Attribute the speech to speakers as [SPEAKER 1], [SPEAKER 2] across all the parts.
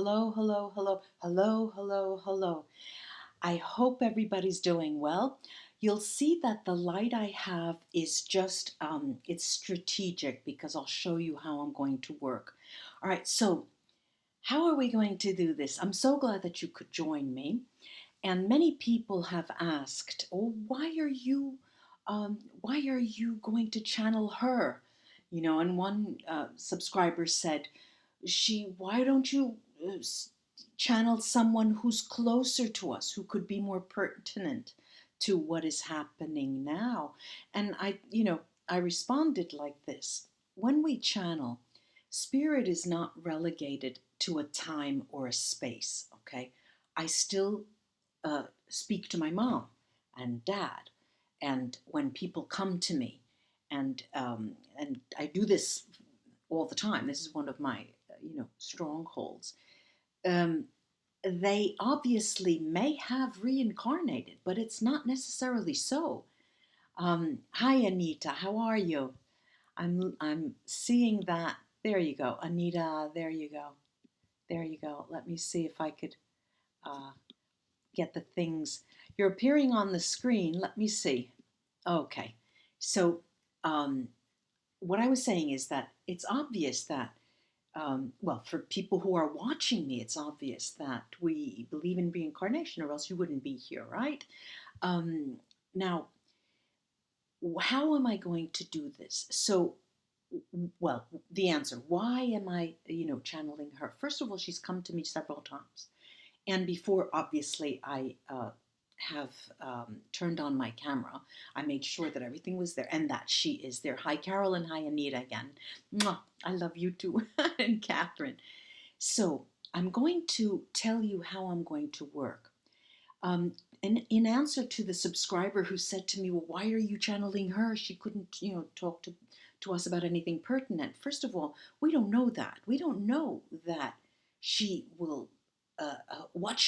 [SPEAKER 1] Hello, hello, hello, hello, hello, hello. I hope everybody's doing well. You'll see that the light I have is just, it's strategic because I'll show you how I'm going to work. All right, so how are we going to do this? I'm so glad that you could join me. And many people have asked, "Oh, why are you going to channel her?" And one subscriber said, why don't you channel someone who's closer to us, who could be more pertinent to what is happening now? And I responded like this: when we channel, spirit is not relegated to a time or a space. Okay, I still speak to my mom and dad, and when people come to me, and I do this all the time. This is one of my strongholds. Um, they obviously may have reincarnated, but it's not necessarily so. Hi, Anita. How are you? I'm seeing that. There you go, Anita. There you go. There you go. Let me see if I could uh, get the things. You're appearing on the screen. Let me see. Okay. So, um, what I was saying is that it's obvious that, well, for people who are watching me, it's obvious that we believe in reincarnation, or else you wouldn't be here, right? Um, Now, how am I going to do this? So, well, the answer: why am I, channeling her? First of all, she's come to me several times. And before, obviously, I have turned on my camera, I made sure that everything was there and that she is there. Hi, Carolyn. Hi, Anita again. Mwah, I love you too, and Catherine. So I'm going to tell you how I'm going to work. In answer to the subscriber who said to me, "Well, why are you channeling her? She couldn't, talk to us about anything pertinent." First of all, we don't know that. We don't know that she will, what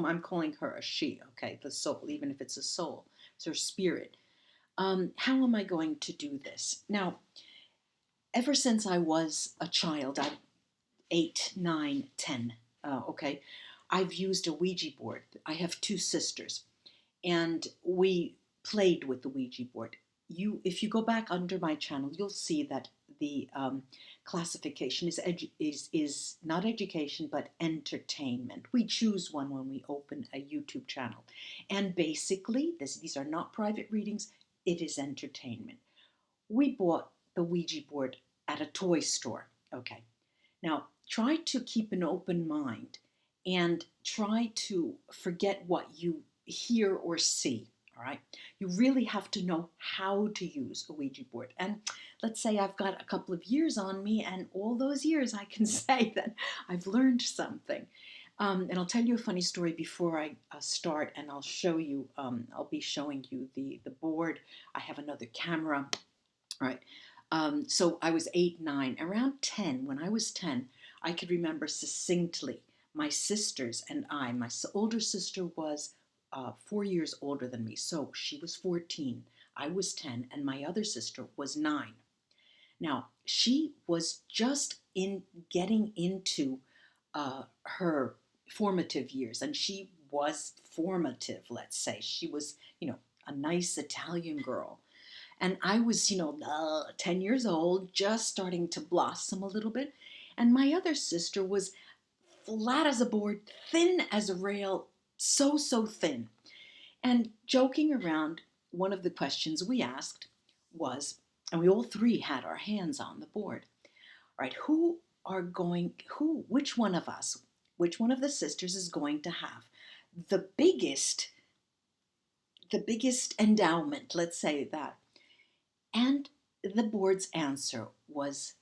[SPEAKER 1] I'm calling her a she, okay, the soul, even if it's a soul, it's her spirit. How am I going to do this? Now, ever since I was a child, I'm 8, 9, 10, okay, I've used a Ouija board. I have two sisters, and we played with the Ouija board. If you go back under my channel, you'll see that the classification is not education but entertainment. We choose one when we open a YouTube channel, and basically, these are not private readings. It is entertainment. We bought the Ouija board at a toy store. Okay, now try to keep an open mind and try to forget what you hear or see. All right. You really have to know how to use a Ouija board. And let's say I've got a couple of years on me, and all those years I can say that I've learned something. And I'll tell you a funny story before I start, and I'll show you, I'll be showing you the board. I have another camera. All right. So I was 8, 9, around 10. When I was 10, I could remember succinctly my sisters and my older sister was 4 years older than me. So she was 14, I was 10, and my other sister was 9. Now, she was just in getting into her formative years, and she was formative, let's say. She was, a nice Italian girl. And I was, 10 years old, just starting to blossom a little bit. And my other sister was flat as a board, thin as a rail, so, so thin. And joking around, one of the questions we asked was, and we all three had our hands on the board, all right, which one of us, which one of the sisters is going to have the biggest endowment, let's say that. And the board's answer was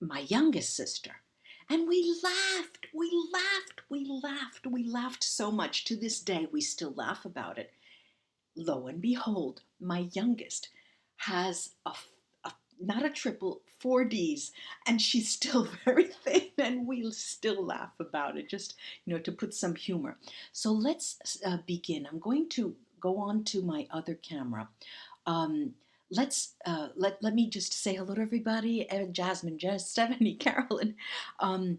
[SPEAKER 1] my youngest sister. And we laughed, we laughed, we laughed, we laughed so much. To this day, we still laugh about it. Lo and behold, my youngest has not a triple, 4 Ds, and she's still very thin, and we still laugh about it, just, to put some humor. So let's begin. I'm going to go on to my other camera. Um, let me just say hello to everybody. Jasmine, Jess, Stephanie, Carolyn. Um,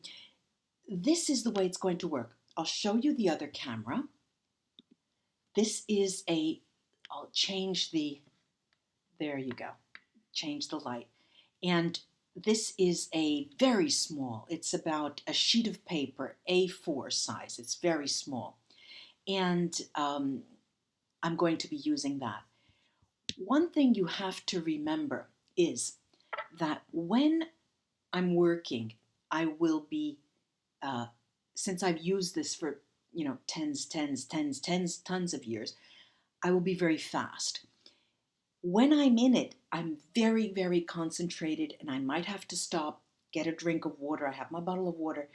[SPEAKER 1] this is the way it's going to work. I'll show you the other camera. This is I'll change there you go. Change the light. And this is a very small, it's about a sheet of paper, A4 size. It's very small. And I'm going to be using that. One thing you have to remember is that when I'm working, I will be, since I've used this for, tons of years, I will be very fast. When I'm in it, I'm very, very concentrated, and I might have to stop, get a drink of water. I have my bottle of water.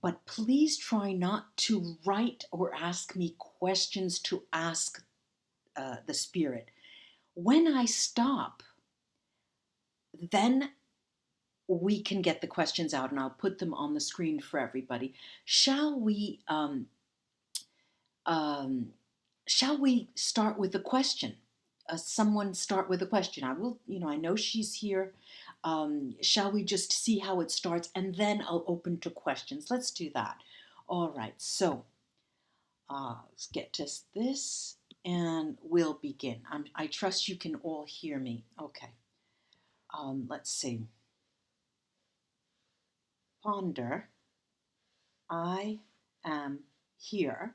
[SPEAKER 1] But please try not to write or ask me questions to ask the spirit. When I stop, then we can get the questions out, and I'll put them on the screen for everybody. Shall we start with a question? Someone start with a question. I will, I know she's here. Shall we just see how it starts, and then I'll open to questions? Let's do that. All right, so let's get just this, and we'll begin. I trust you can all hear me. Okay. Let's see. Ponder. I am here.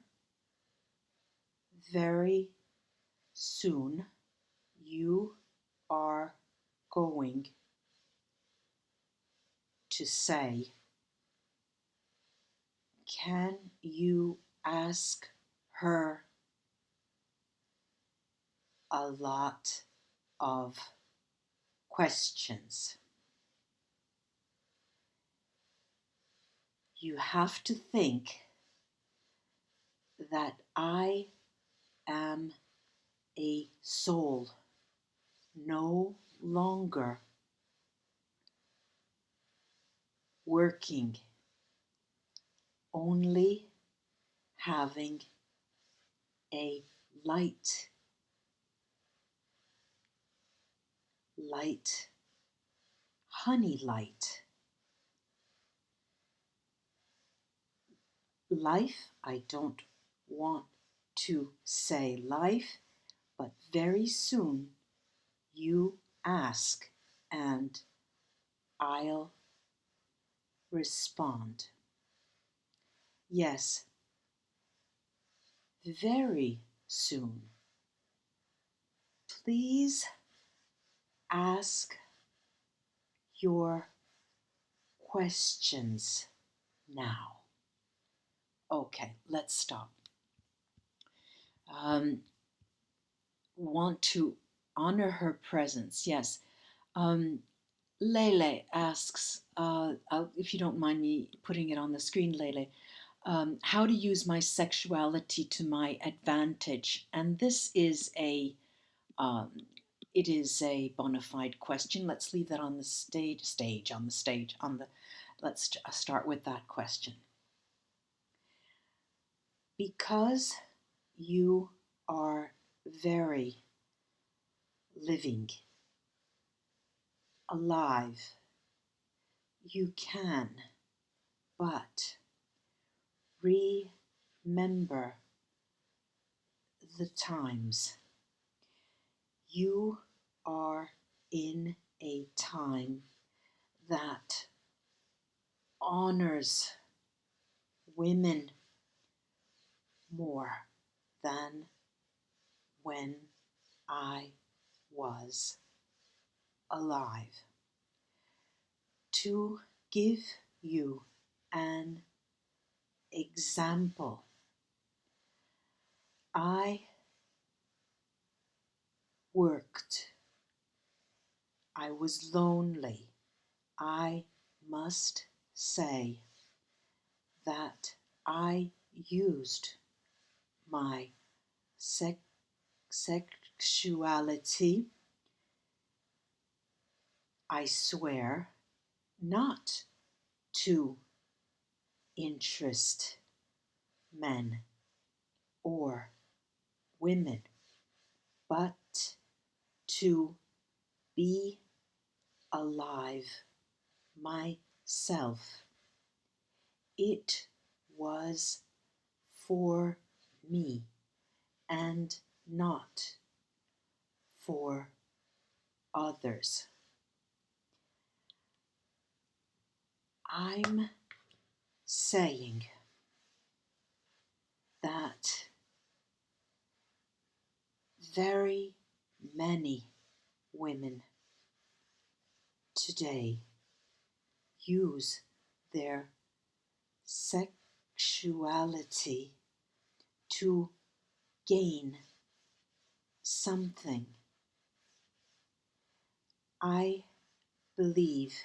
[SPEAKER 1] Very soon you are going to say, can you ask her a lot of questions? You have to think that I am a soul, no longer working, only having a light, honey light. Life, I don't want to say life, but very soon you ask and I'll respond. Yes, very soon. Please ask your questions now. Okay, let's stop. Want to honor her presence. Yes. Lele asks, if you don't mind me putting it on the screen, Lele, how to use my sexuality to my advantage. And this is it is a bona fide question. Let's leave that on the let's start with that question. Because you are very living, alive, you can but remember the times. You are in a time that honors women more than when I was alive. To give you an example, I worked. I was lonely. I must say that I used my sexuality, I swear, not to interest men or women, but to be alive myself. It was for me and not for others. I'm saying that very many women today use their sexuality to gain something. I believe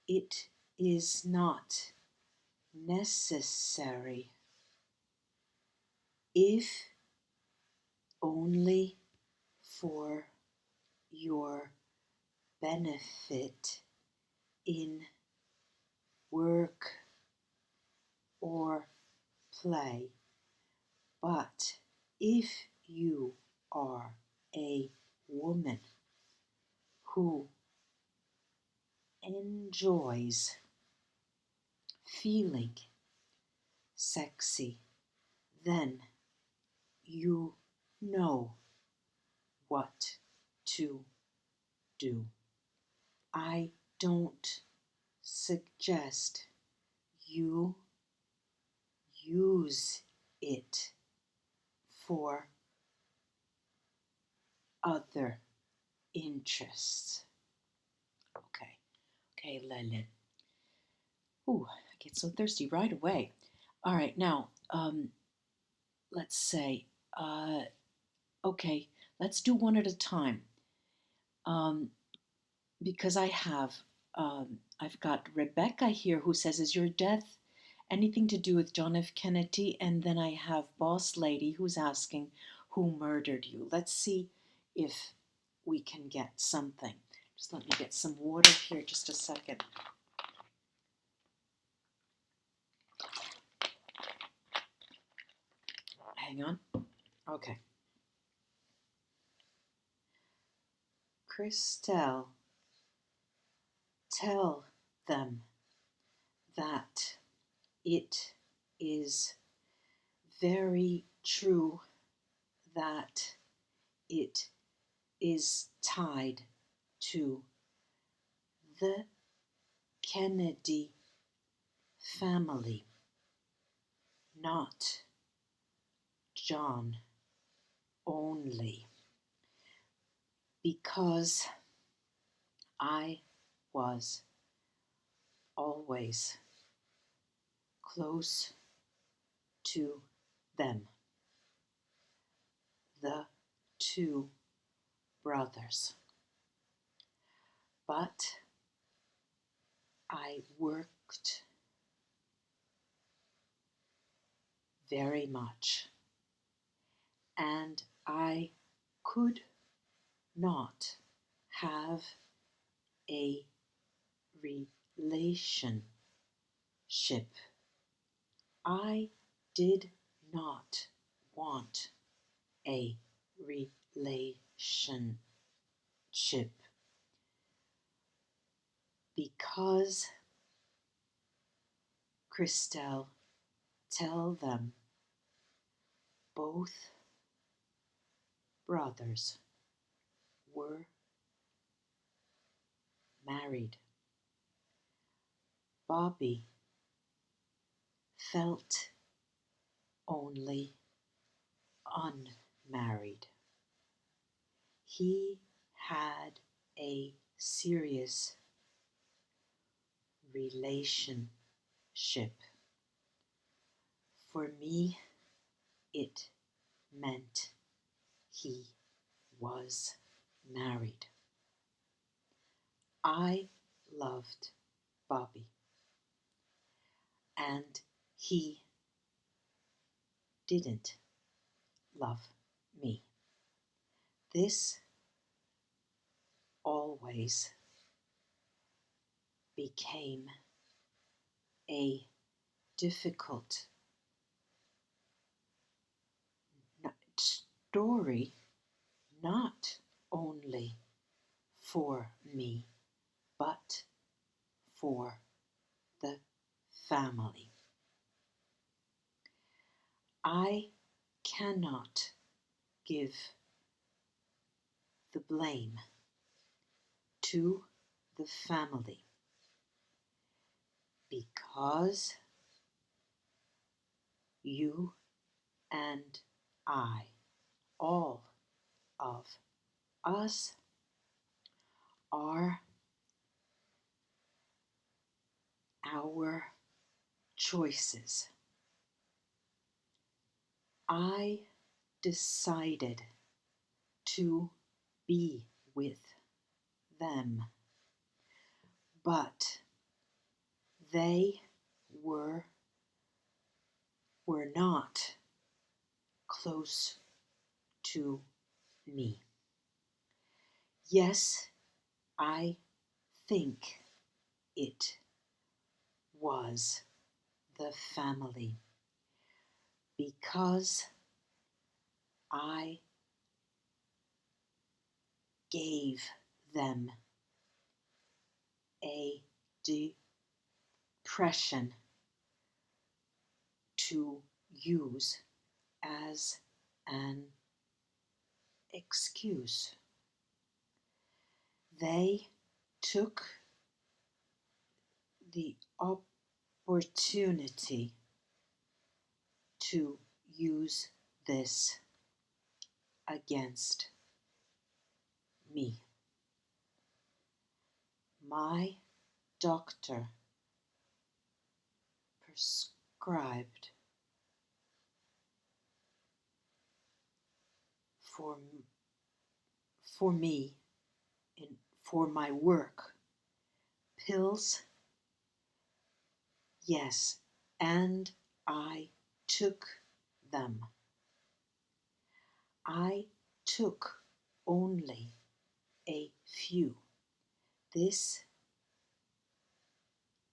[SPEAKER 1] it is not necessary, if only for your benefit in work or play. But if you are a woman who enjoys feeling sexy, then you know what to do. I don't suggest you use it for other interests. Okay, Lilith. Ooh, I get so thirsty right away. All right, now, let's say, okay, let's do one at a time. Because I've got Rebecca here who says, is your death anything to do with John F. Kennedy? And then I have Boss Lady who's asking, who murdered you? Let's see if we can get something. Just let me get some water here, just a second. Hang on. Okay. Christelle, tell them that it is very true that it is tied to the Kennedy family, not John only, because I was always close to them, the two brothers. But I worked very much, and I could not have a relationship. I did not want a relationship because, Christelle, tell them both brothers were married. Bobby felt only unmarried. He had a serious relationship. For me, it meant he was married. I loved Bobby, and he didn't love me. This always became a difficult story, not only for me, but for the family. I cannot give the blame to the family because you and I, all of us, are our choices. I decided to be with them, but they were not close to me. Yes, I think it was the family because I gave them a depression to use as an excuse. They took the opportunity to use this against me. My doctor prescribed for me and for my work pills, yes, and I took them. I took only a few. This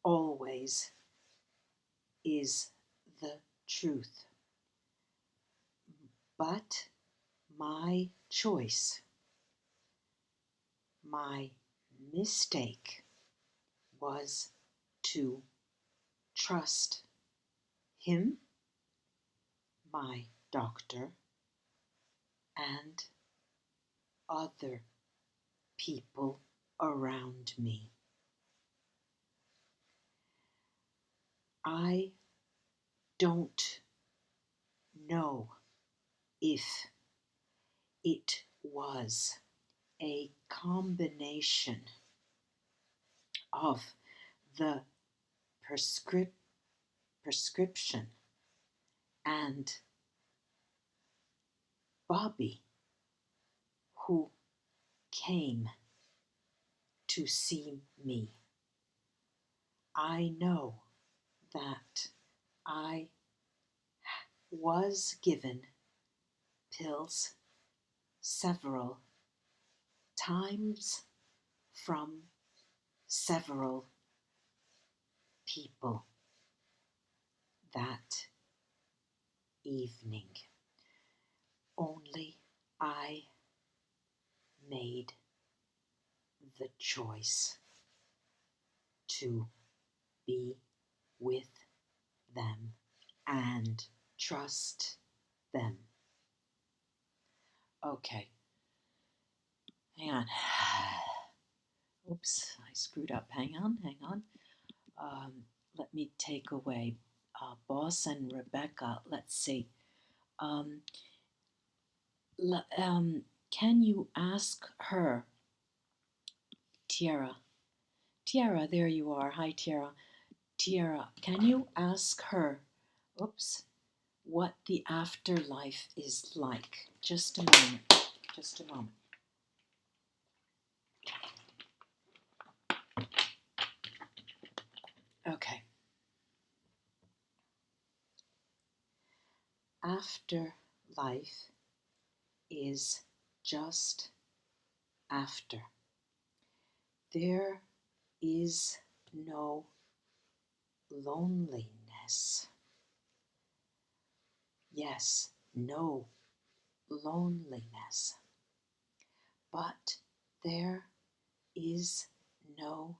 [SPEAKER 1] always is the truth. But my choice, my mistake was to trust him, my doctor, and other people around me. I don't know if it was a combination of the prescription and Bobby, who came to see me. I know that I was given pills several times from several people that evening. Only I made the choice to be with them and trust them. Okay, hang on. Oops, I screwed up. Hang on. Let me take away Boss and Rebecca. Let's see. Can you ask her, Tiara? Tiara, there you are. Hi, Tiara. Tiara, can you ask her, what the afterlife is like? Just a moment. Just a moment. Okay. Afterlife is just after. There is no loneliness. Yes, no loneliness. But there is no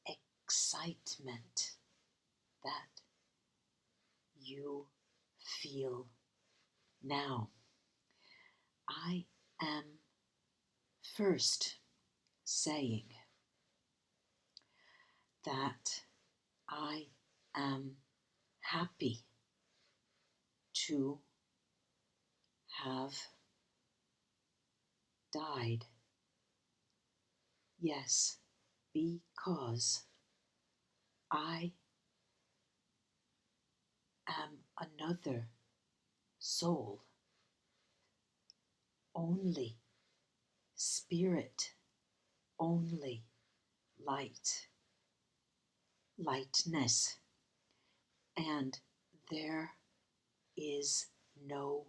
[SPEAKER 1] excitement that you feel now. I am first saying that I am happy to have died. Yes, because I am another soul, only spirit, only light, lightness, and there is no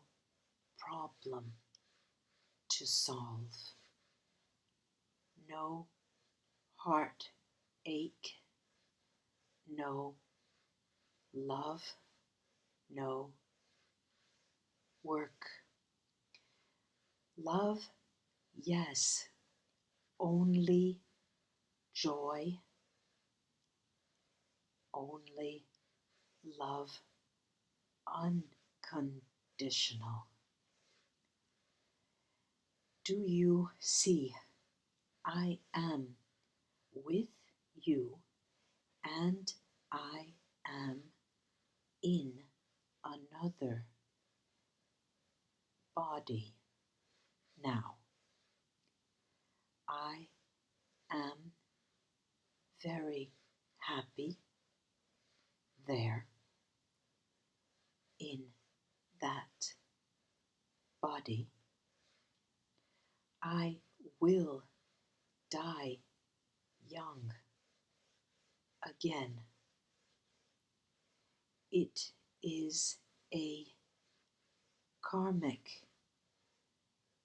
[SPEAKER 1] problem to solve, no heartache, no love, no work. Love, yes, only joy, only love, unconditional. Do you see? I am with you and I am in another body now. I am very happy there in that body. I will die young again. It is a karmic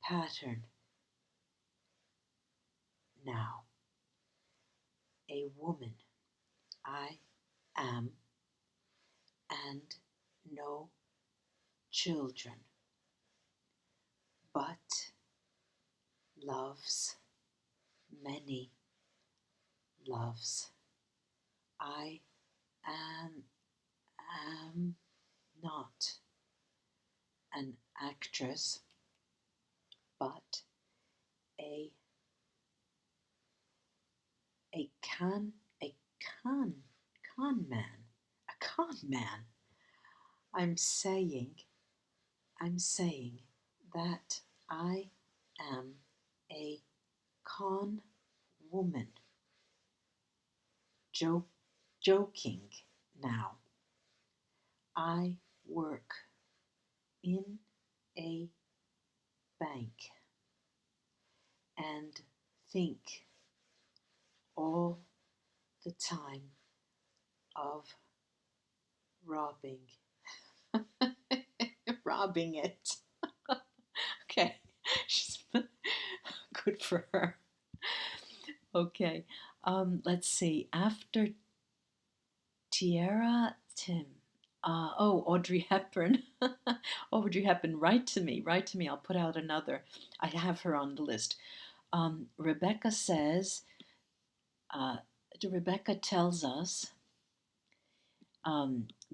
[SPEAKER 1] pattern now. A woman I am, and no children, but loves many loves. I am not an actress, but a a con a con con man, a con man. I'm saying that I am a con woman. Joking now. I work in a bank and think all the time of robbing robbing it. Okay. She's good for her. Okay. Let's see. After Tierra Tim. Audrey Hepburn. Audrey Hepburn, write to me. Write to me. I'll put out another. I have her on the list. Rebecca says, Rebecca tells us,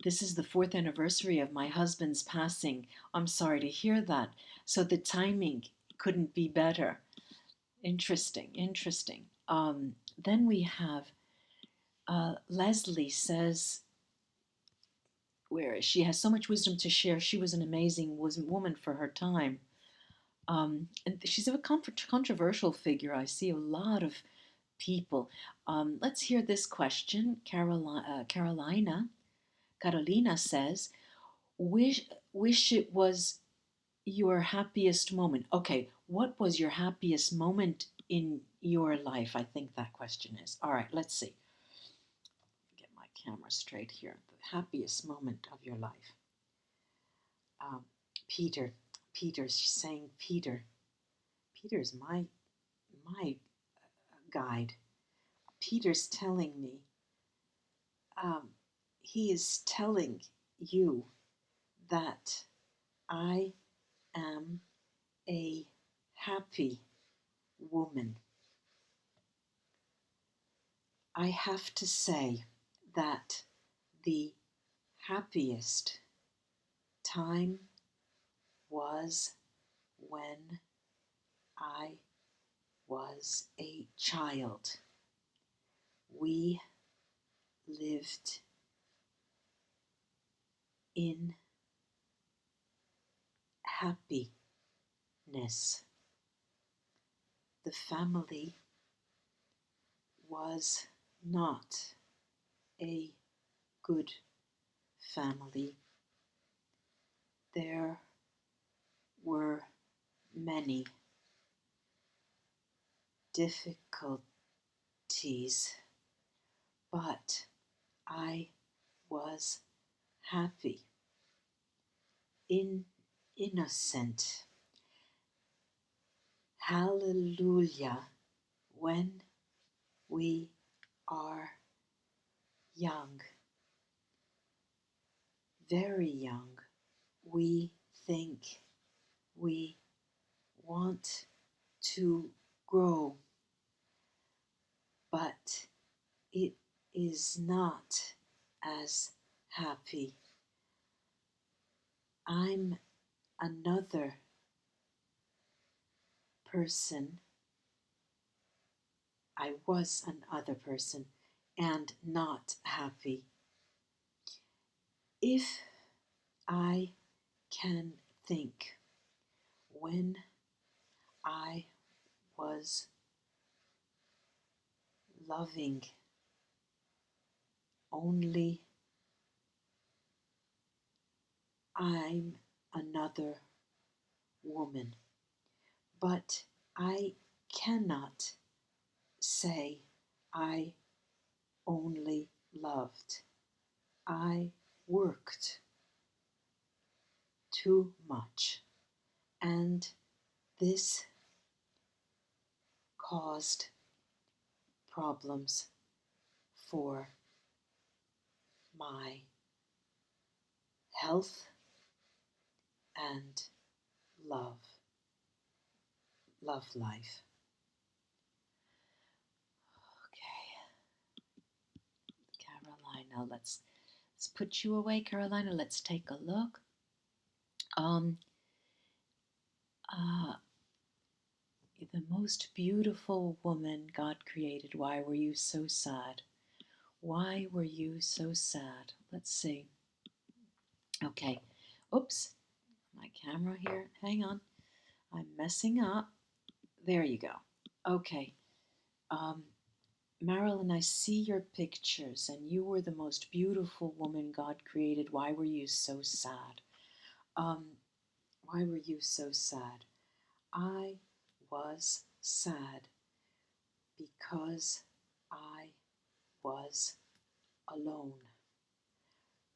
[SPEAKER 1] this is the 4th anniversary of my husband's passing. I'm sorry to hear that. So the timing couldn't be better. Interesting. Then we have Leslie says, where she has so much wisdom to share. She was an amazing woman for her time. And she's a controversial figure. I see a lot of people. Let's hear this question. Carolina says, wish it was your happiest moment. Okay, what was your happiest moment in your life? I think that question is. All right, let's see. Get my camera straight here. The happiest moment of your life. Peter, she's saying Peter's my guide. Peter's telling me, he is telling you that I am a happy woman. I have to say that the happiest time was when I was a child. We lived in happiness. The family was not a good family. There were many difficulties, but I was happy, innocent. Hallelujah. When we are young, very young, we think we want to grow, but it is not as happy. I'm another person. I was another person and not happy. If I can think when I was loving only, I'm another woman, but I cannot say I only loved. I worked too much, and this caused problems for my health and love life. Okay, Carolina, let's put you away, Carolina. Let's take a look. Uh, the most beautiful woman God created. Why were you so sad? Why were you so sad? Let's see. Okay. Oops. My camera here. Hang on. I'm messing up. There you go. Okay. Marilyn, I see your pictures, and you were the most beautiful woman God created. Why were you so sad? Why were you so sad? I was sad because I was alone.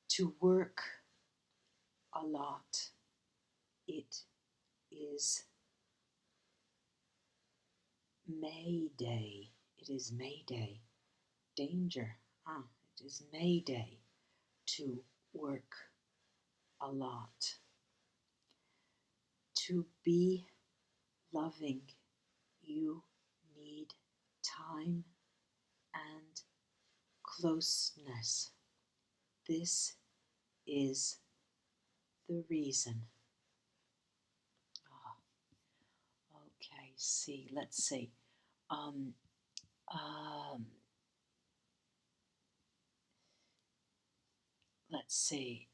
[SPEAKER 1] To work a lot. It is May Day. It is May Day. Danger. It is May Day to work a lot. To be loving, you need time and closeness. This is the reason. Okay, let's see. Um, um, let's see.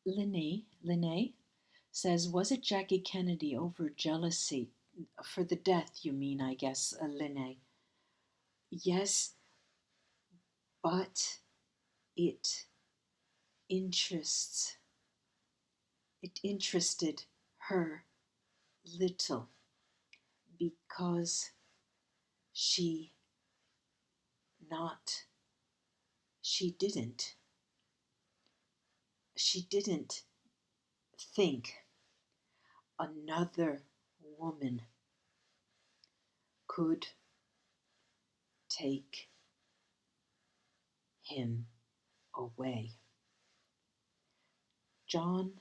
[SPEAKER 1] Lene says, was it Jackie Kennedy over jealousy? For the death, you mean, I guess, Lene. Yes, but it interests, it interested her little because she not, she didn't think another woman could take him away. John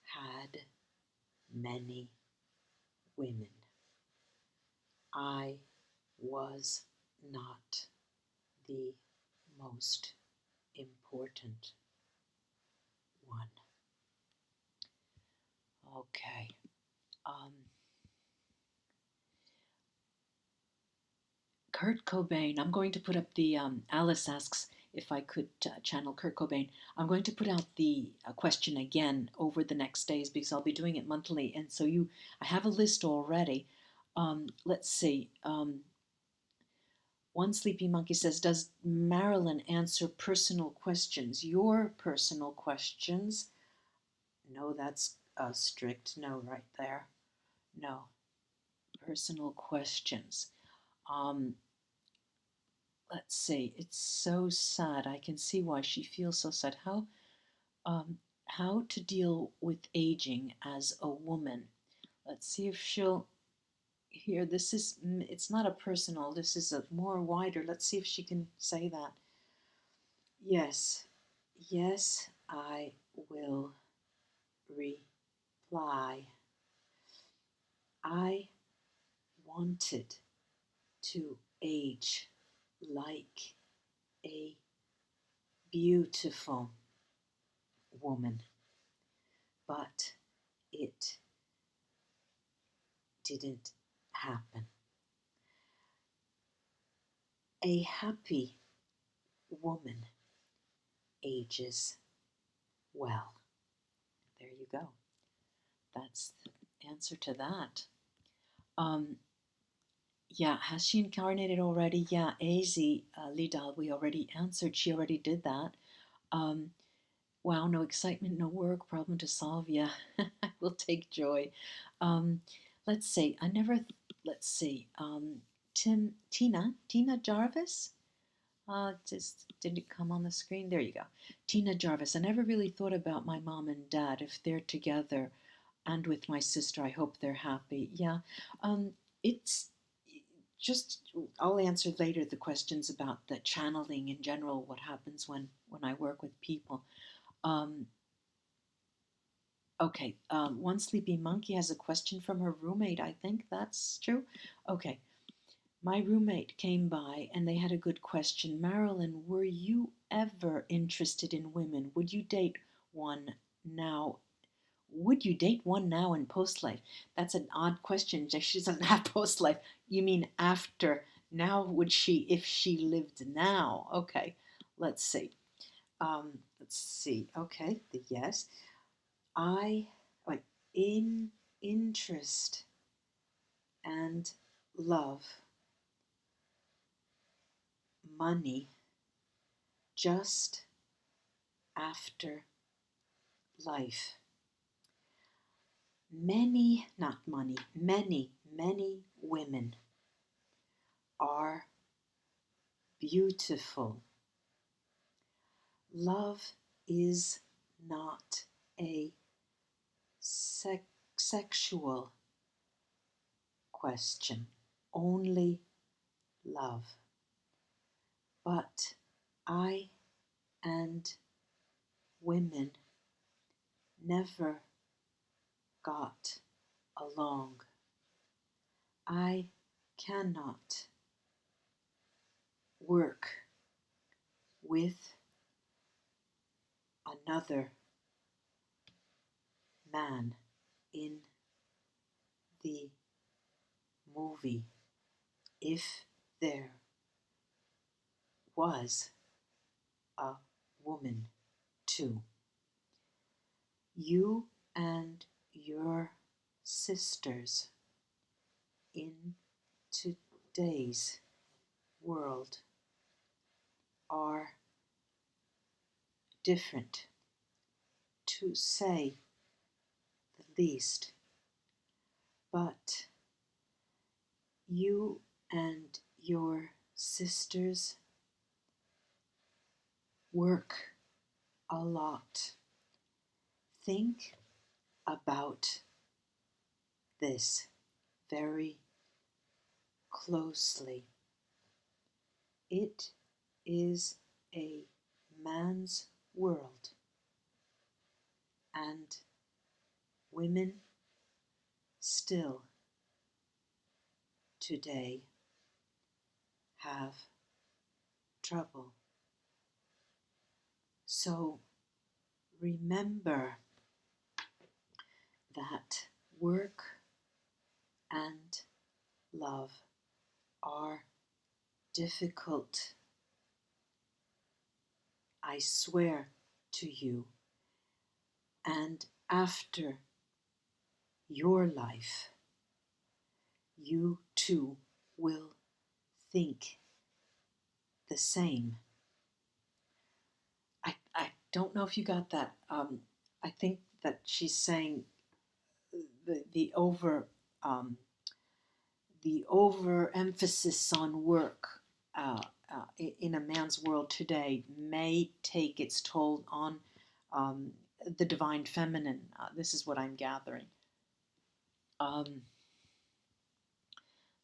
[SPEAKER 1] had many women. I was not the most important one. Okay. Kurt Cobain. I'm going to put up the, Alice asks if I could channel Kurt Cobain. I'm going to put out the question again over the next days because I'll be doing it monthly. And so I have a list already. Let's see. One Sleepy Monkey says, does Marilyn answer personal questions? Your personal questions? No, that's a strict no right there. No. Personal questions. Let's see. It's so sad. I can see why she feels so sad. How to deal with aging as a woman. Let's see if she'll hear. It's not a personal, this is a more wider. Let's see if she can say that. Yes, yes, I will reply. I wanted to age like a beautiful woman, but it didn't happen. A happy woman ages well. There you go. That's the answer to that. Yeah, has she incarnated already? Yeah, AZ Lidal, we already answered. She already did that. Wow, no excitement, no work, problem to solve. Yeah, I will take joy. Let's see. Let's see. Tina Jarvis. Just did it come on the screen? There you go. Tina Jarvis. I never really thought about my mom and dad. If they're together and with my sister, I hope they're happy. Yeah. It's just, I'll answer later the questions about the channeling in general, what happens when I work with people. Okay, One Sleepy Monkey has a question from her roommate. I think that's true. Okay. My roommate came by and they had a good question. Marilyn, were you ever interested in women? Would you date one now? Would you date one now in post-life? That's an odd question. She doesn't have post-life. You mean after. Now would she if she lived now? Okay, let's see. Okay, the yes. In interest and love, money, just after life. Many, not money, many women are beautiful. Love is not a sexual question, only love. But I and women never got along. I cannot work with another man in the movie if there was a woman too. You and your sisters in today's world are different, to say the least, but you and your sisters work a lot. Think about this very closely. It is a man's world, and women still today have trouble. So remember that work and love are difficult. I swear to you, and after your life, you too will think the same. I don't know if you got that. I think that she's saying the overemphasis on work in a man's world today may take its toll on the divine feminine. This is what I'm gathering.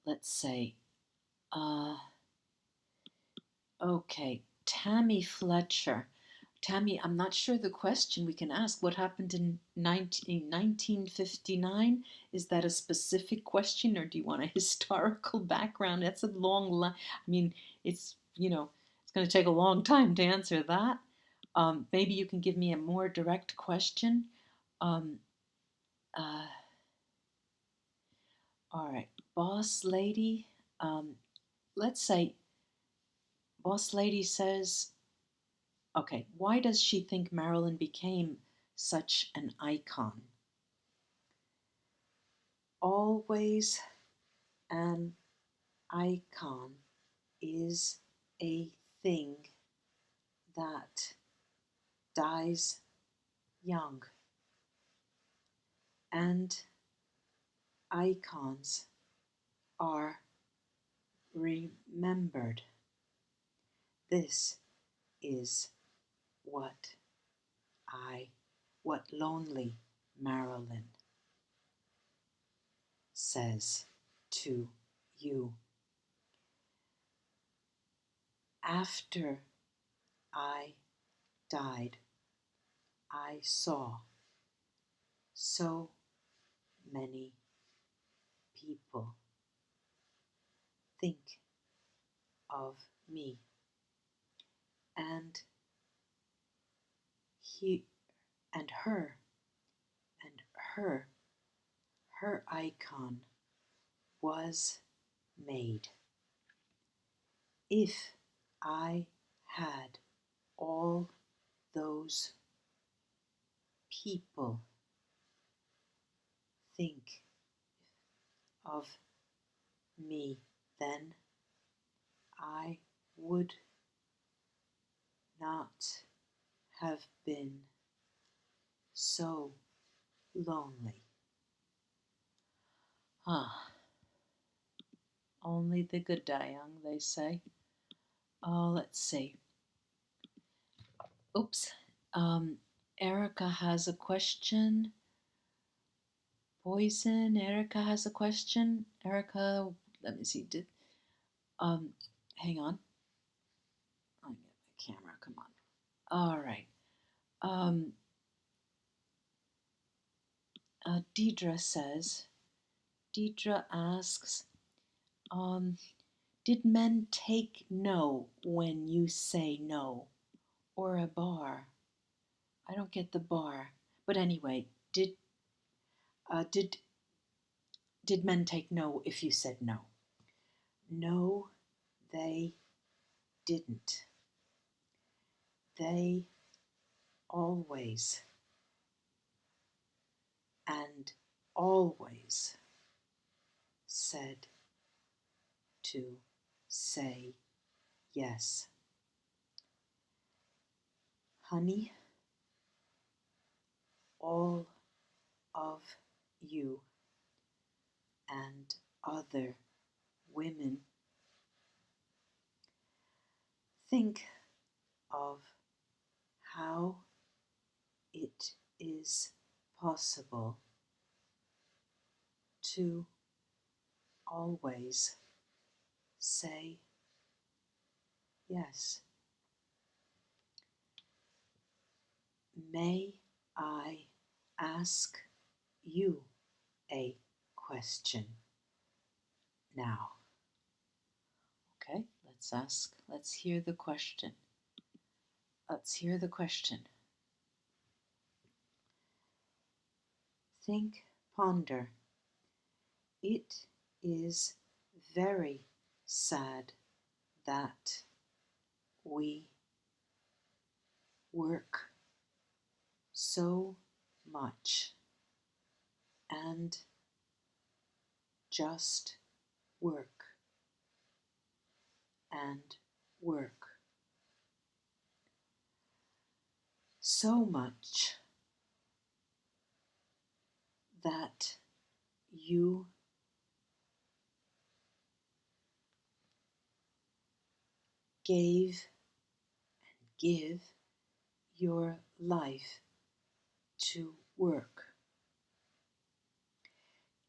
[SPEAKER 1] Let's say, okay, Tammy Fletcher. Tammy, I'm not sure the question we can ask. What happened in 1959? Is that a specific question, or do you want a historical background? That's a long, I mean, it's, it's going to take a long time to answer that. Maybe you can give me a more direct question. All right, Boss Lady. Let's say Boss Lady says, okay, why does she think Marilyn became such an icon? Always an icon is a thing that dies young, and icons are remembered. This is what lonely Marilyn says to you. After I died, I saw so many people think of me, and he and her and her icon was made. If I had all those people think of me, then I would not have been so lonely. Only the good die young, they say. Let's see. Oops. Erica has a question. Poison. Erica has a question. Erica, let me see. Hang on. I'll get my camera. Come on. All right. Deidre asks, did men take no when you say no? Or a bar? I don't get the bar. But anyway, did men take no if you said no? No, they didn't. They always and always said to say yes. Honey, all of you and other women think of how it is possible to always say yes. May I ask you a question now? Okay, Let's hear the question. Let's hear the question. Think, ponder. It is very sad that we work so much and just work and work. So much that you gave and give your life to work.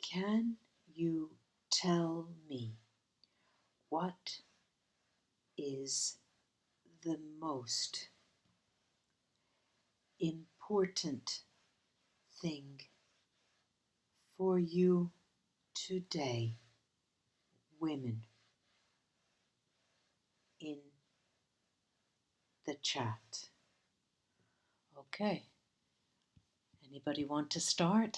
[SPEAKER 1] Can you tell me what is the most important thing for you today, women, in the chat? Okay. Anybody want to start?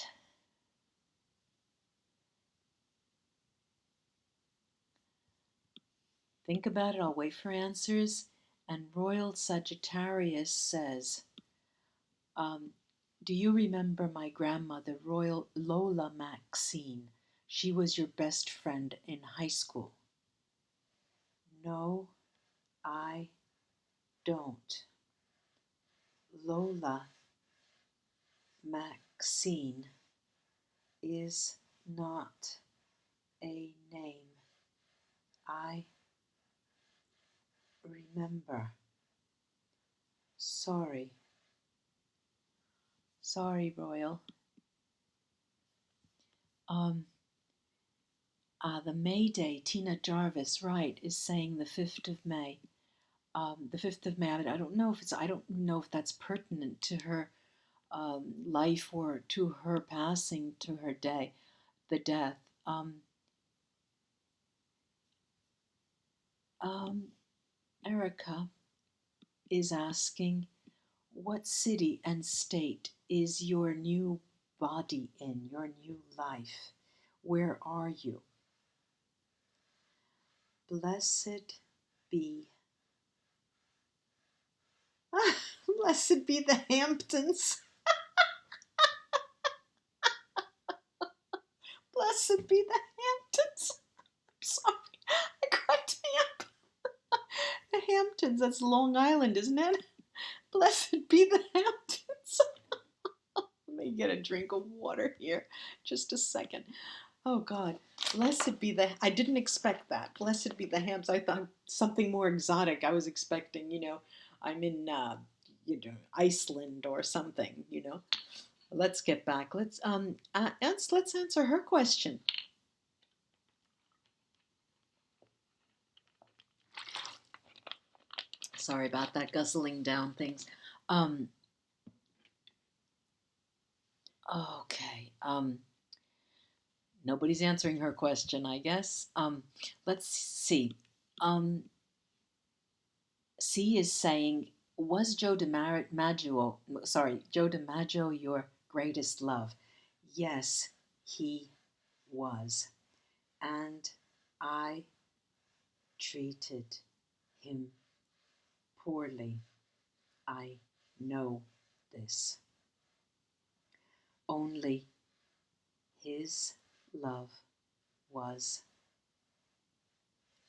[SPEAKER 1] Think about it. I'll wait for answers. And Royal Sagittarius says, do you remember my grandmother, Royal Lola Maxine? She was your best friend in high school. No, I don't. Lola Maxine is not a name I remember. Sorry. Sorry, Royal. The May Day, Tina Jarvis, right, is saying the 5th of May. The 5th of May, I don't know if that's pertinent to her life or to her passing, to her day, the death. Erica is asking, what city and state is your new body in, your new life? Where are you? Blessed be. Blessed be the Hamptons. Blessed be the Hamptons. I'm sorry, it cracked me up. The Hamptons, that's Long Island, isn't it? Blessed be the Hamptons. Let me get a drink of water here. Just a second. Oh, God. Blessed be the... I didn't expect that. Blessed be the Hamptons. I thought something more exotic. I was expecting, I'm in, Iceland or something, Let's get back. Let's answer her question. Sorry about that, guzzling down things. Okay. Nobody's answering her question, I guess. Let's see. C is saying, was Joe DiMaggio your greatest love? Yes, he was. And I treated him poorly. I know this. Only his love was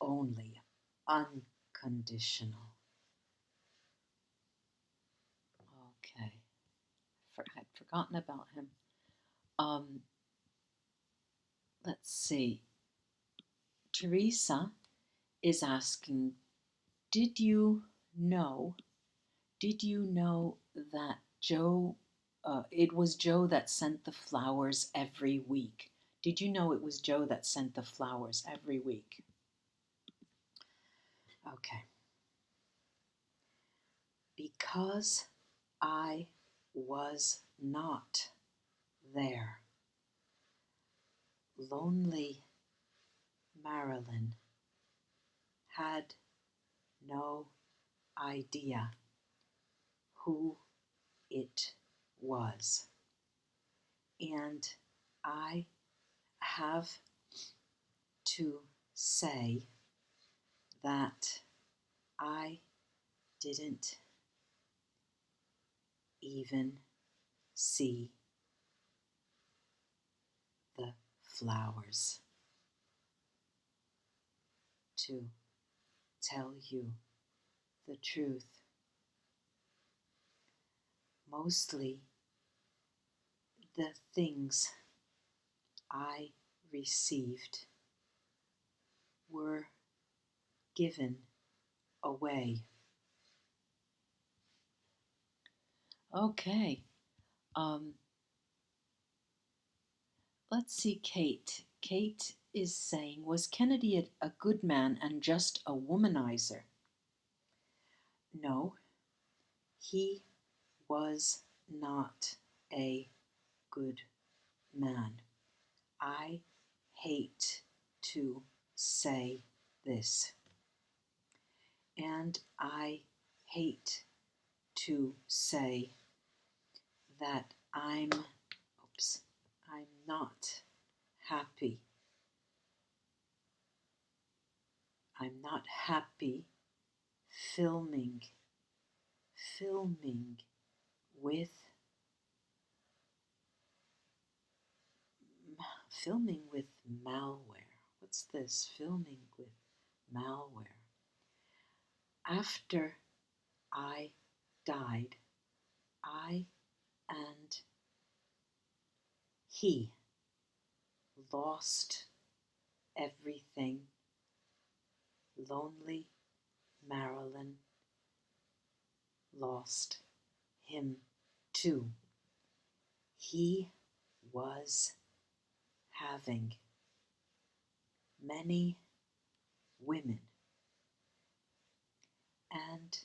[SPEAKER 1] only unconditional. Okay. I'd forgotten about him. Let's see. Teresa is asking, did you know that it was Joe that sent the flowers every week? Did you know it was Joe that sent the flowers every week? Okay. Because I was not there, lonely Marilyn had no idea who it was. And I have to say that I didn't even see the flowers. To tell you the truth, mostly the things I received were given away. Okay, let's see Kate. Kate is saying, was Kennedy a good man and just a womanizer? No, he was not a good man. I hate to say this, and I hate to say that I'm not happy. I'm not happy filming with malware. What's this? Filming with malware. After I died, I and he lost everything. Lonely Marilyn lost him too. He was having many women and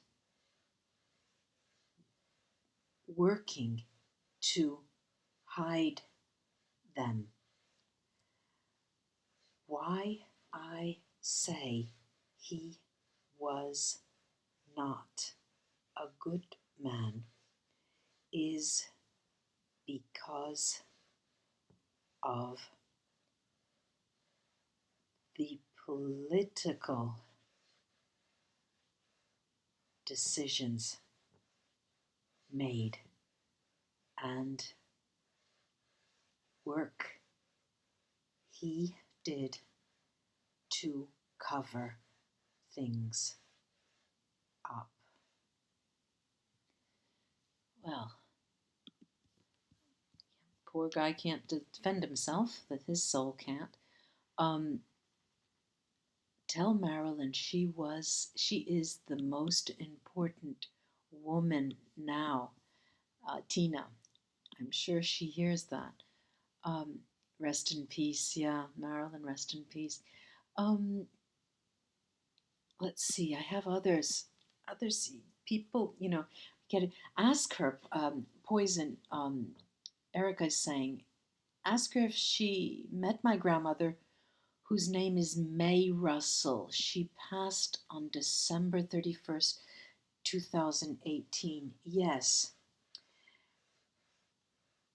[SPEAKER 1] working to hide them. Why I say he was not a good man is because of the political decisions made and work he did to cover things up. Well, poor guy can't defend himself, that his soul can't. Tell Marilyn she is the most important woman now. Tina, I'm sure she hears that. Rest in peace, yeah, Marilyn, rest in peace. Let's see, I have others people, get it. Ask her, Poison, Erica's saying, ask her if she met my grandmother, whose name is May Russell. She passed on December 31st, 2018. Yes,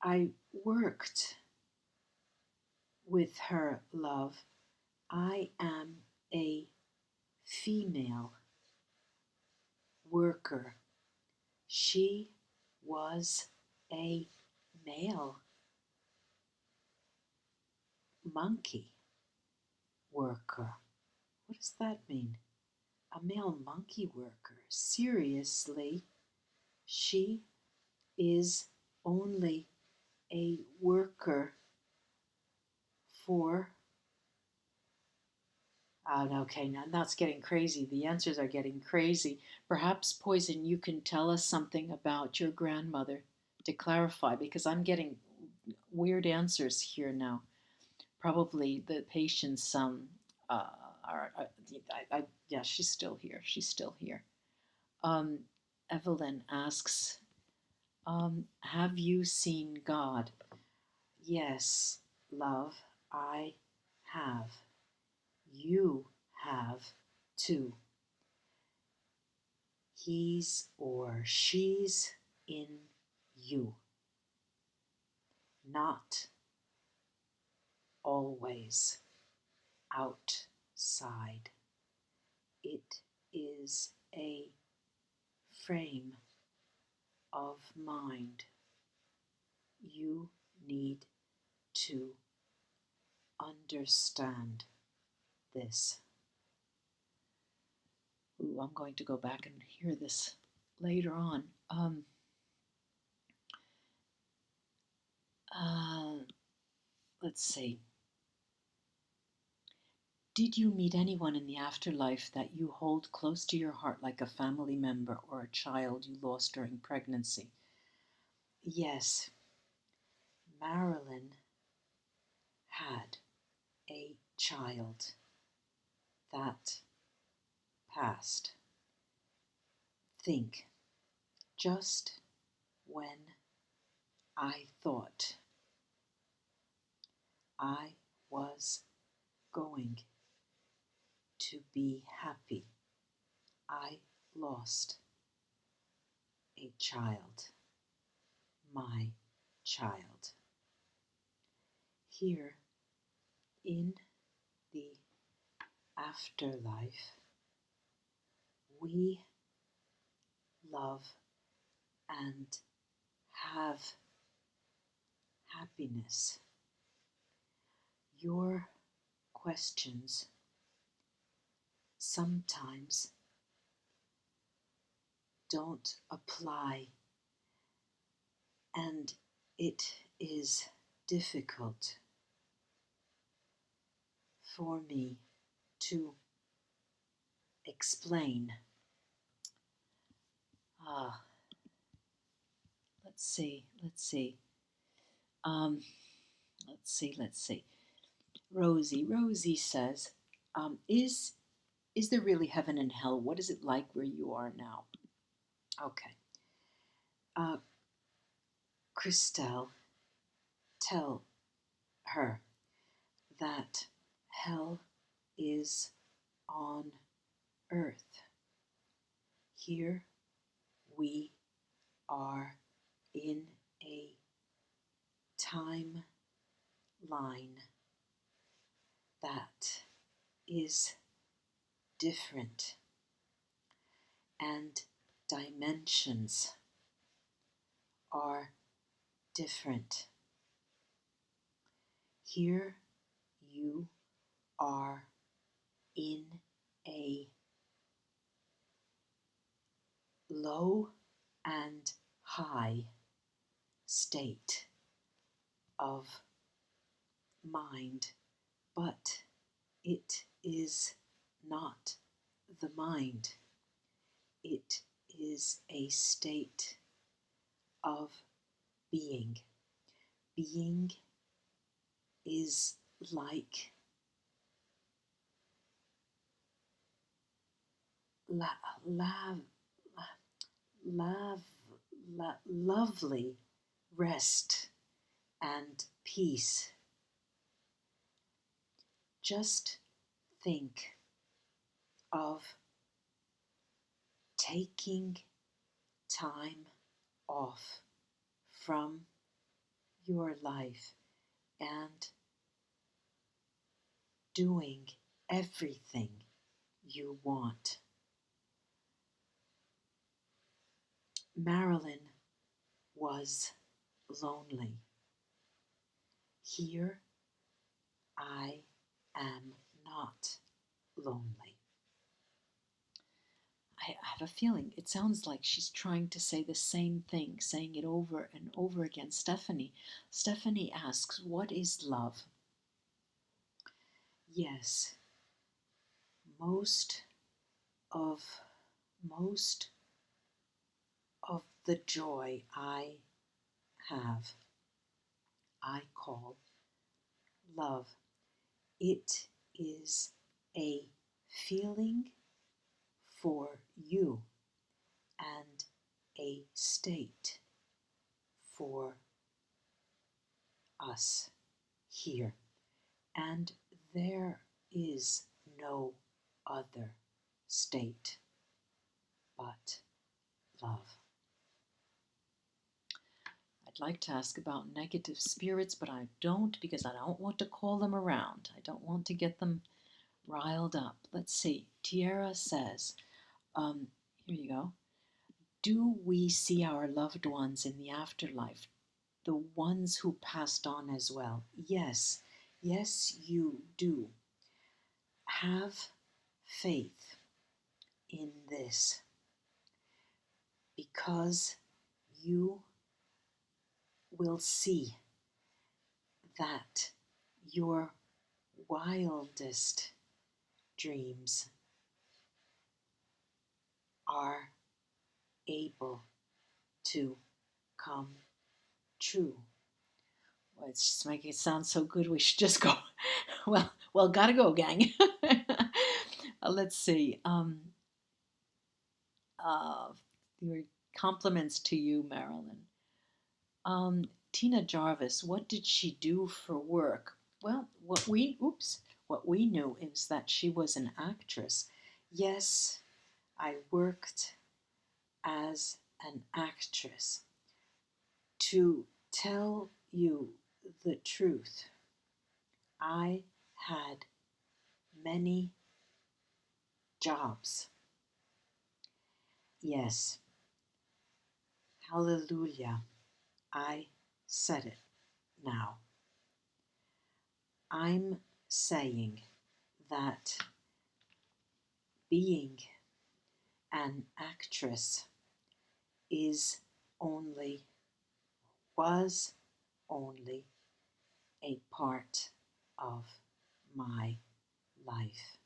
[SPEAKER 1] I worked with her, love. I am a female worker. She was a male monkey worker. What does that mean? A male monkey worker? Seriously, she is only a worker for... okay, now that's getting crazy. The answers are getting crazy. Perhaps, Poison, you can tell us something about your grandmother to clarify, because I'm getting weird answers here now. Probably the patients yeah, she's still here. She's still here. Evelyn asks, have you seen God? Yes, love, I have. You have too. He's or she's in you, not always outside. It is a frame of mind. You need to understand this. Ooh, I'm going to go back and hear this later on. Let's see. Did you meet anyone in the afterlife that you hold close to your heart, like a family member or a child you lost during pregnancy? Yes, Marilyn had a child that passed. Think, just when I thought I was going to be happy, I lost a child, my child. Here in the afterlife, we love and have happiness. Your questions sometimes don't apply, and it is difficult for me to explain. Let's see. Um, let's see. Rosie says, is there really heaven and hell? What is it like where you are now? Okay. Christelle, tell her that hell is on earth. Here we are in a timeline that is different, and dimensions are different. Here you are in a low and high state of mind, but it is not the mind. It is a state of being. Being is like lovely rest and peace. Just think of taking time off from your life and doing everything you want. Marilyn was lonely. Here I am not lonely. I have a feeling it sounds like she's trying to say the same thing, saying it over and over again. Stephanie asks, what is love? Yes, most of the joy I have, I call love. It is a feeling for you and a state for us here. And there is no other state but love. I'd like to ask about negative spirits, but I don't, because I don't want to call them around. I don't want to get them riled up. Let's see. Tiara says, here you go. Do we see our loved ones in the afterlife? The ones who passed on as well? Yes. Yes, you do. Have faith in this, because you will see that your wildest dreams are able to come true. Well, it's just making it sound so good. We should just go. Well, gotta go, gang. Let's see. Your compliments to you, Marilyn. Tina Jarvis, what did she do for work? Well, what we knew is that she was an actress. Yes, I worked as an actress. To tell you the truth, I had many jobs. Yes, hallelujah, I said it now. I'm saying that being an actress was only a part of my life.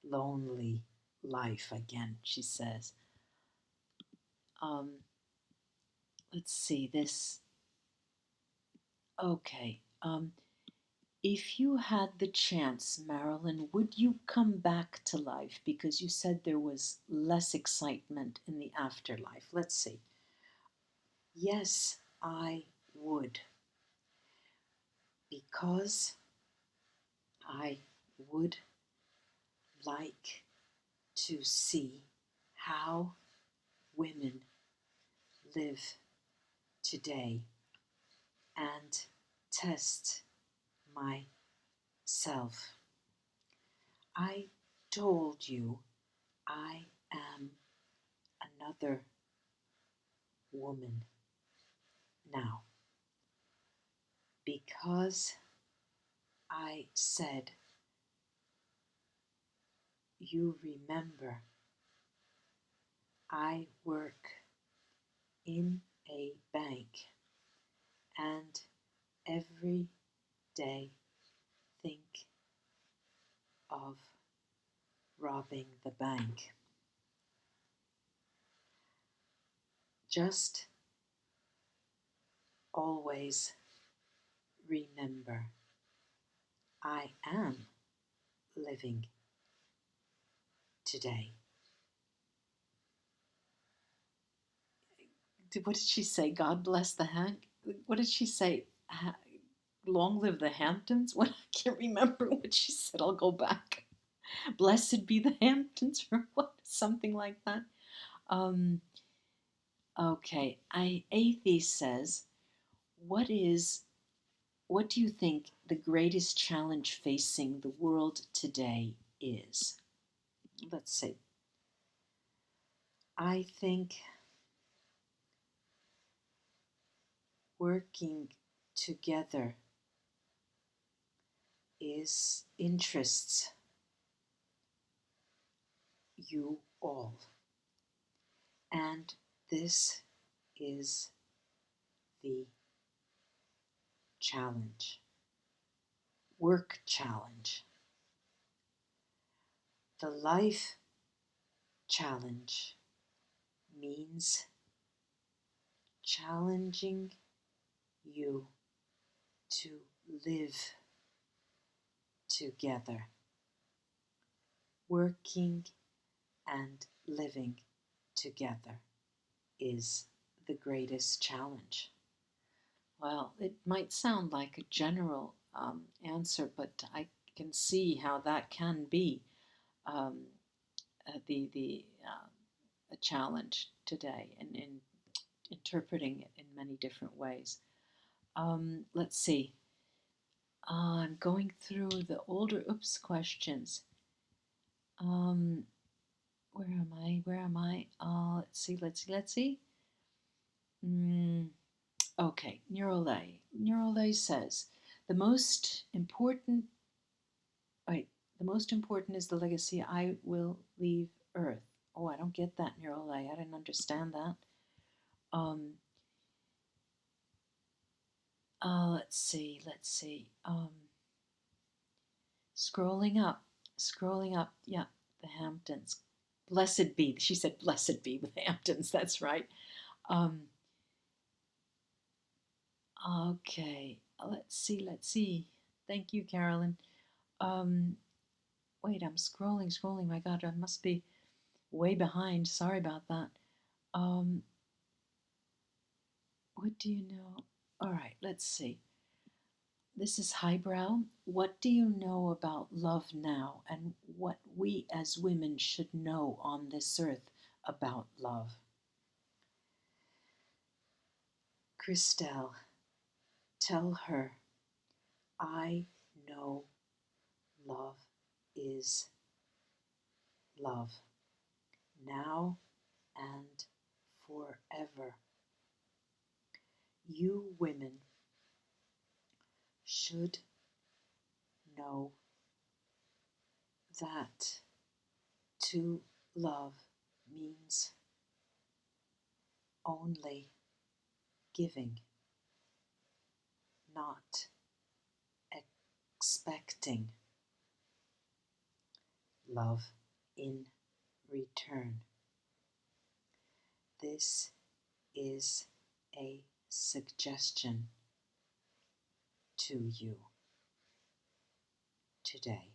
[SPEAKER 1] Lonely life again, she says. Let's see this. Okay. If you had the chance, Marilyn, would you come back to life? Because you said there was less excitement in the afterlife. Let's see. Yes, I would. Because I would like to see how women live today and test myself. I told you I am another woman now, because I said, you remember, I work in a bank and every day think of robbing the bank. Just always remember, I am living today. What did she say? God bless the what did she say? Long live the Hamptons? What? I can't remember what she said. I'll go back. Blessed be the Hamptons, or what? Something like that. Okay. Atheist says, what do you think the greatest challenge facing the world today is? Let's see. I think working together interests you all. And this is the challenge. Work challenge. The life challenge means challenging you to live together. Working and living together is the greatest challenge. Well, it might sound like a general answer, but I can see how that can be a challenge today, and in interpreting it in many different ways. Let's see. I'm going through the older questions. Where am I? Where am I? Let's see. Let's see. Okay, Neurolay says the most important. Wait, the most important is the legacy I will leave Earth. Oh, I don't get that, Neurolay. I didn't understand that. Let's see. Scrolling up. Yeah, the Hamptons. Blessed be. She said, "Blessed be the Hamptons." That's right. Okay. Let's see. Thank you, Carolyn. Wait, I'm scrolling. My God, I must be way behind. Sorry about that. What do you know? All right, let's see. This is highbrow. What do you know about love now, and what we as women should know on this earth about love? Christelle, tell her I know love is love, now and forever. You women should know that to love means only giving, not expecting love in return. This is a suggestion to you today.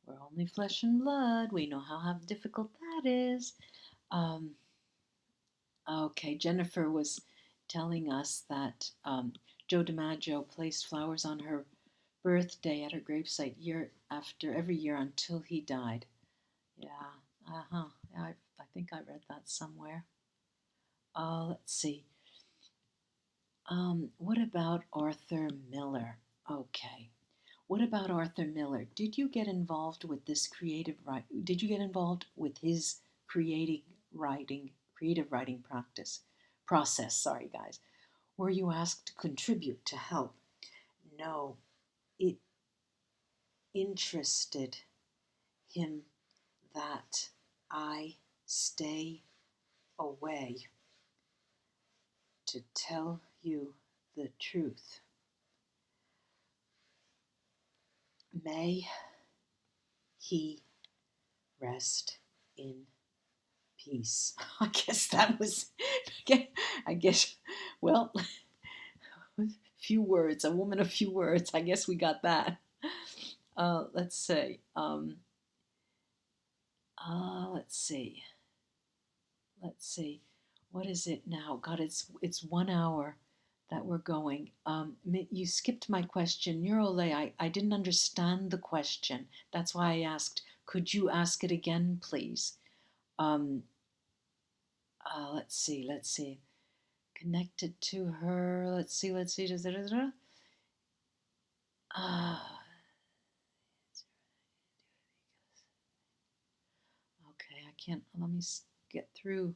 [SPEAKER 1] We're only flesh and blood. We know how difficult that is. Okay, Jennifer was telling us that Joe DiMaggio placed flowers on her birthday at her gravesite every year until he died. Yeah, I think I read that somewhere. Let's see. What about Arthur Miller? Okay. What about Arthur Miller? Did you get involved with this Did you get involved with his creative writing process? Sorry, guys. Were you asked to contribute to help? No, it interested him that I stay away to tell you the truth. May he rest in peace. I guess that was, well, few words, a woman of few words. I guess we got that. Let's see. Let's see. What is it now? God, it's 1 hour that we're going. You skipped my question. Neurolay, I didn't understand the question. That's why I asked, could you ask it again, please? Let's see. Connected to her. Let's see. Okay, I can't. Let me get through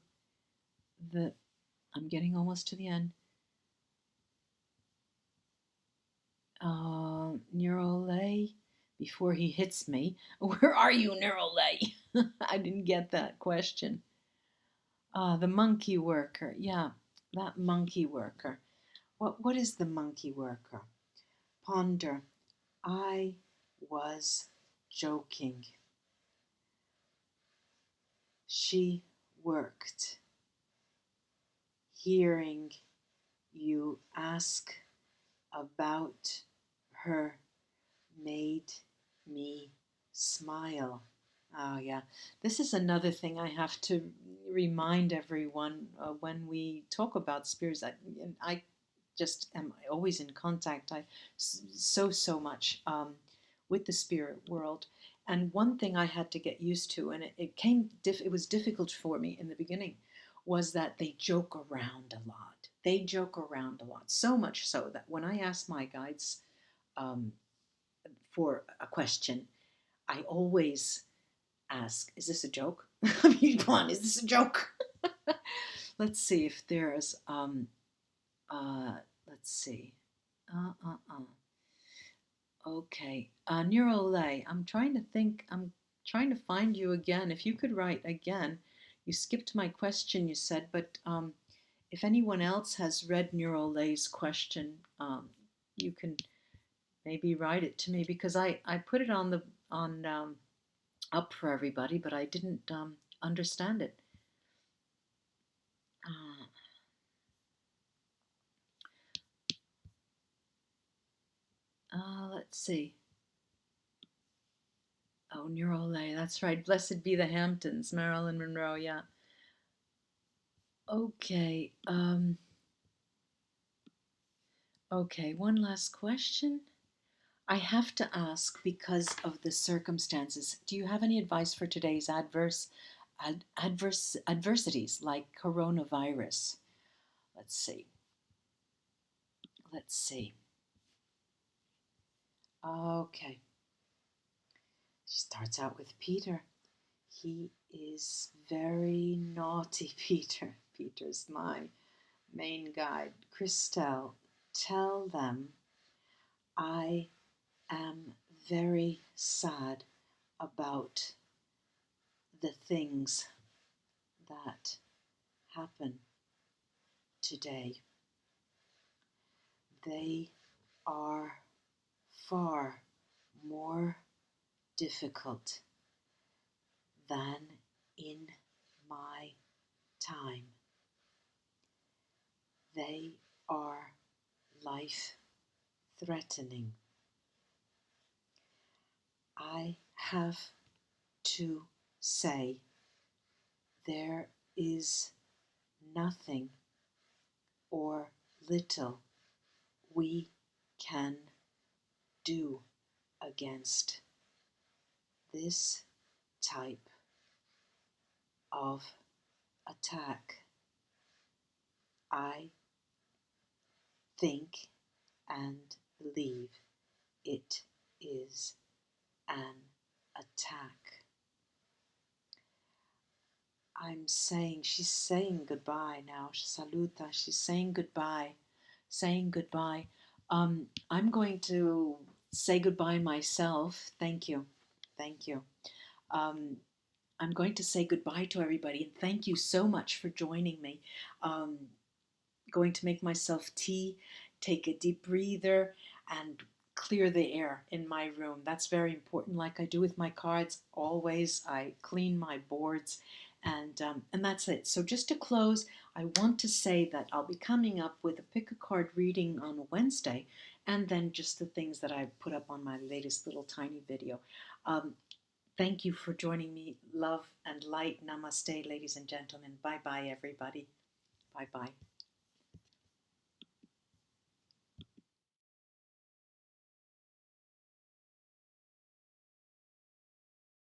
[SPEAKER 1] I'm getting almost to the end. Neurolay, before he hits me. Where are you, Neurolay? I didn't get that question. The monkey worker. Yeah, that monkey worker. What is the monkey worker? Ponder. I was joking. She worked. Hearing you ask about her made me smile. Oh, yeah. This is another thing I have to remind everyone when we talk about spirits. I just am always in contact so much with the spirit world. And one thing I had to get used to, and it was difficult for me in the beginning, was that they joke around a lot. They joke around a lot, so much so that when I ask my guides um, for a question, I always ask, "Is this a joke?" I mean, come on, is this a joke? Let's see if there's let's see. Uh, uh, uh. Okay. Neurolay, I'm trying to think. I'm trying to find you again. If you could write again, you skipped my question, you said, but if anyone else has read Neurolay's question, you can maybe write it to me because I put it on up for everybody, but I didn't understand it. Uh, let's see. Oh, Neurolay, that's right. Blessed be the Hamptons, Marilyn Monroe, yeah. Okay. Okay, one last question. I have to ask because of the circumstances. Do you have any advice for today's adversities like coronavirus? Let's see. Let's see. Okay. She starts out with Peter. He is very naughty, Peter. Peter's my main guide. Christelle, tell them I am very sad about the things that happen today. They are far more difficult than in my time. They are life threatening. I have to say there is nothing or little we can do against this type of attack. I think and believe it is an attack. She's saying goodbye now. Saluta, she's saying goodbye. Saying goodbye. I'm going to say goodbye myself. Thank you. Thank you. Um, I'm going to say goodbye to everybody and thank you so much for joining me. Um, going to make myself tea, take a deep breather, and clear the air in my room. That's very important. Like I do with my cards, always I clean my boards, and that's it. So just to close, I want to say that I'll be coming up with a pick a card reading on Wednesday, and then just the things that I put up on my latest little tiny video. Um, Thank you for joining me. Love and light. Namaste, ladies and gentlemen. Bye bye, everybody. Bye bye.